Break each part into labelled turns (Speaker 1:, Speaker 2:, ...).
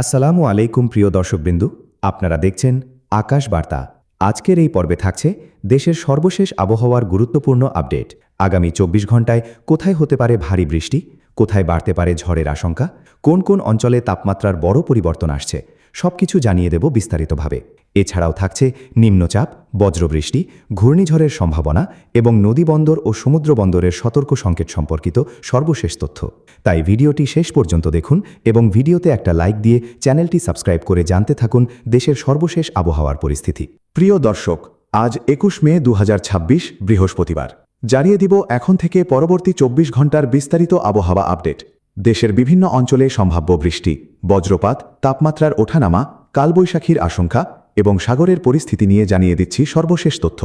Speaker 1: আসসালামু আলাইকুম প্রিয় দর্শকবৃন্দু, আপনারা দেখছেন আকাশ বার্তা। আজকের এই পর্বে থাকছে দেশের সর্বশেষ আবহাওয়ার গুরুত্বপূর্ণ আপডেট। আগামী ২৪ ঘন্টায় কোথায় হতে পারে ভারী বৃষ্টি, কোথায় বাড়তে পারে ঝড়ের আশঙ্কা, কোন কোন অঞ্চলে তাপমাত্রার বড় পরিবর্তন আসছে, সবকিছু জানিয়ে দেব বিস্তারিতভাবে। এছাড়াও থাকছে নিম্নচাপ, বজ্রবৃষ্টি, ঘূর্ণিঝড়ের সম্ভাবনা এবং নদীবন্দর ও সমুদ্র বন্দরের সতর্ক সংকেত সম্পর্কিত সর্বশেষ তথ্য। তাই ভিডিওটি শেষ পর্যন্ত দেখুন এবং ভিডিওতে একটা লাইক দিয়ে চ্যানেলটি সাবস্ক্রাইব করে জানতে থাকুন দেশের সর্বশেষ আবহাওয়ার পরিস্থিতি।
Speaker 2: প্রিয় দর্শক, আজ ২১ মে ২০২৬ বৃহস্পতিবার। জানিয়ে দিব এখন থেকে পরবর্তী ২৪ ঘন্টার বিস্তারিত আবহাওয়া আপডেট। দেশের বিভিন্ন অঞ্চলে সম্ভাব্য বৃষ্টি, বজ্রপাত, তাপমাত্রার ওঠানামা, কালবৈশাখীর আশঙ্কা এবং সাগরের পরিস্থিতি নিয়ে জানিয়ে দিচ্ছি সর্বশেষ তথ্য।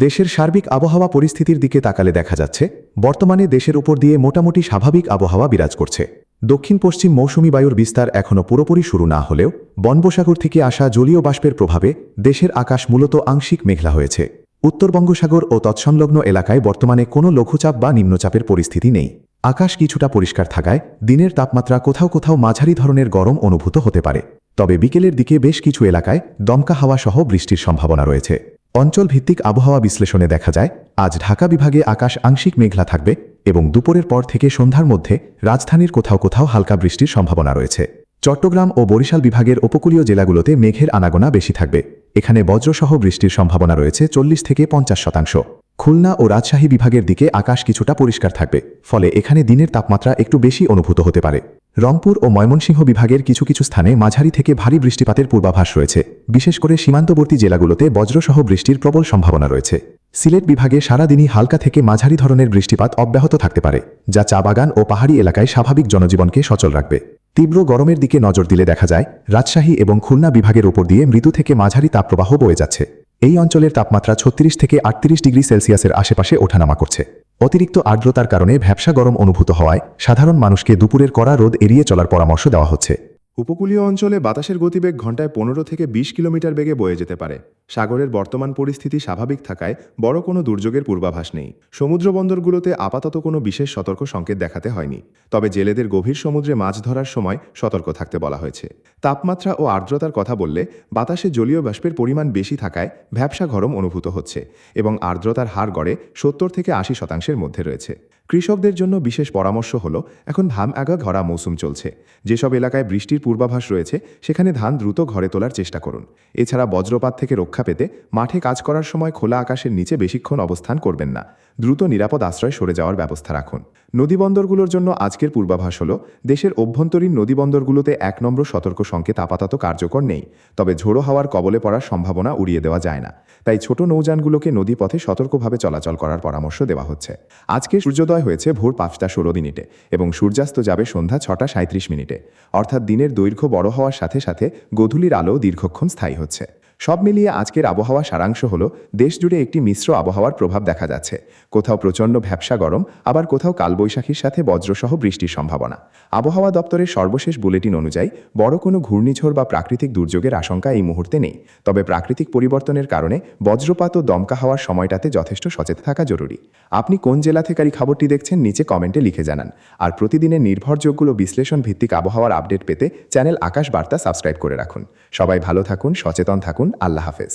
Speaker 2: দেশের সার্বিক আবহাওয়া পরিস্থিতির দিকে তাকালে দেখা যাচ্ছে বর্তমানে দেশের উপর দিয়ে মোটামুটি স্বাভাবিক আবহাওয়া বিরাজ করছে। দক্ষিণ পশ্চিম মৌসুমী বায়ুর বিস্তার এখনও পুরোপুরি শুরু না হলেও বঙ্গোপসাগর থেকে আসা জলীয় বাষ্পের প্রভাবে দেশের আকাশ মূলত আংশিক মেঘলা হয়েছে। উত্তর বঙ্গোপসাগর ও তৎসংলগ্ন এলাকায় বর্তমানে কোনো লঘুচাপ বা নিম্নচাপের পরিস্থিতি নেই। আকাশ কিছুটা পরিষ্কার থাকায় দিনের তাপমাত্রা কোথাও কোথাও মাঝারি ধরনের গরম অনুভূত হতে পারে। তবে বিকেলের দিকে বেশ কিছু এলাকায় দমকা হাওয়া সহ বৃষ্টির সম্ভাবনা রয়েছে। অঞ্চল ভিত্তিক আবহাওয়া বিশ্লেষণে দেখা যায় আজ ঢাকা বিভাগে আকাশ আংশিক মেঘলা থাকবে এবং দুপুরের পর থেকে সন্ধ্যার মধ্যে রাজধানীর কোথাও কোথাও হালকা বৃষ্টির সম্ভাবনা রয়েছে। চট্টগ্রাম ও বরিশাল বিভাগের উপকূলীয় জেলাগুলোতে মেঘের আনাগোনা বেশি থাকবে। এখানে বজ্রসহ বৃষ্টির সম্ভাবনা রয়েছে ৪০ থেকে ৫০%। খুলনা ও রাজশাহী বিভাগের দিকে আকাশ কিছুটা পরিষ্কার থাকবে, ফলে এখানে দিনের তাপমাত্রা একটু বেশি অনুভূত হতে পারে। রংপুর ও ময়মনসিংহ বিভাগের কিছু কিছু স্থানে মাঝারি থেকে ভারী বৃষ্টিপাতের পূর্বাভাস রয়েছে। বিশেষ করে সীমান্তবর্তী জেলাগুলোতে বজ্রসহ বৃষ্টির প্রবল সম্ভাবনা রয়েছে। সিলেট বিভাগে সারাদিনই হালকা থেকে মাঝারি ধরনের বৃষ্টিপাত অব্যাহত থাকতে পারে, যা চা বাগান ও পাহাড়ি এলাকায় স্বাভাবিক জনজীবনকে সচল রাখবে। তীব্র গরমের দিকে নজর দিলে দেখা যায় রাজশাহী এবং খুলনা বিভাগের উপর দিয়ে মৃদু থেকে মাঝারি তাপপ্রবাহ বয়ে যাচ্ছে। এই অঞ্চলের তাপমাত্রা ৩৬ থেকে ৩৮ ডিগ্রি সেলসিয়াসের আশেপাশে ওঠানামা করছে। অতিরিক্ত আর্দ্রতার কারণে ভ্যাপসা গরম অনুভূত হওয়ায় সাধারণ মানুষকে দুপুরের কড়া রোদ এড়িয়ে চলার পরামর্শ দেওয়া হচ্ছে।
Speaker 3: উপকূলীয় অঞ্চলে বাতাসের গতিবেগ ঘন্টায় ১৫ থেকে ২০ কিলোমিটার বেগে বয়ে যেতে পারে। সাগরের বর্তমান পরিস্থিতি স্বাভাবিক থাকায় বড় কোনো দুর্যোগের পূর্বাভাস নেই। সমুদ্র বন্দরগুলোতে আপাতত কোনো বিশেষ সতর্ক সংকেত দেখাতে হয়নি, তবে জেলেদের গভীর সমুদ্রে মাছ ধরার সময় সতর্ক থাকতে বলা হয়েছে। তাপমাত্রা ও আর্দ্রতার কথা বললে বাতাসে জলীয় বাষ্পের পরিমাণ বেশি থাকায় ভ্যাপসা গরম অনুভূত হচ্ছে এবং আর্দ্রতার হার গড়ে ৭০ থেকে ৮০% মধ্যে রয়েছে। কৃষকদের জন্য বিশেষ পরামর্শ হল, এখন ধান আগা ঘরা মৌসুম চলছে। যেসব এলাকায় বৃষ্টির পূর্বাভাস রয়েছে সেখানে ধান দ্রুত ঘরে তোলার চেষ্টা করুন। এছাড়া বজ্রপাত থেকে রক্ষা পেতে মাঠে কাজ করার সময় খোলা আকাশের নিচে বেশিক্ষণ অবস্থান করবেন না। দ্রুত নিরাপদ আশ্রয় সরে যাওয়ার ব্যবস্থা রাখুন। নদীবন্দরগুলোর জন্য আজকের পূর্বাভাস হল, দেশের অভ্যন্তরীণ নদীবন্দরগুলোতে ১ নম্বর সতর্ক সংকেত আপাতত কার্যকর নেই, তবে ঝোড়ো হাওয়ার কবলে পড়ার সম্ভাবনা উড়িয়ে দেওয়া যায় না। তাই ছোট নৌযানগুলোকে নদীপথে সতর্কভাবে চলাচল করার পরামর্শ দেওয়া হচ্ছে। আজকে সূর্যোদয় হয়েছে ভোর ৫টা ১৬ মিনিটে এবং সূর্যাস্ত যাবে সন্ধ্যা ৬টা ৩৭ মিনিটে। অর্থাৎ দিনের দৈর্ঘ্য বড় হওয়ার সাথে সাথে গোধূলির আলো দীর্ঘক্ষণ স্থায়ী হচ্ছে। সব মিলিয়ে আজকের আবহাওয়া সারাংশ হল, দেশ জুড়ে একটি মিশ্র আবহাওয়ার প্রভাব দেখা যাচ্ছে। কোথাও প্রচণ্ড ভ্যাপসা গরম, আবার কোথাও কালবৈশাখীর সাথে বজ্রসহ বৃষ্টির সম্ভাবনা। আবহাওয়া দপ্তরের সর্বশেষ বুলেটিন অনুযায়ী বড় কোনো ঘূর্ণিঝড় বা প্রাকৃতিক দুর্যোগের আশঙ্কা এই মুহূর্তে নেই, তবে প্রাকৃতিক পরিবর্তনের কারণে বজ্রপাত ও দমকা হওয়ার সময়টাতে যথেষ্ট সচেতন থাকা জরুরি। আপনি কোন জেলা থেকে এই খবরটি দেখছেন নিচে কমেন্টে লিখে জানান। আর প্রতিদিনের নির্ভরযোগ্য বিশ্লেষণ ভিত্তিক আবহাওয়ার আপডেট পেতে চ্যানেল আকাশ বার্তা সাবস্ক্রাইব করে রাখুন। সবাই ভালো থাকুন, সচেতন থাকুন। আল্লাহ হাফেজ।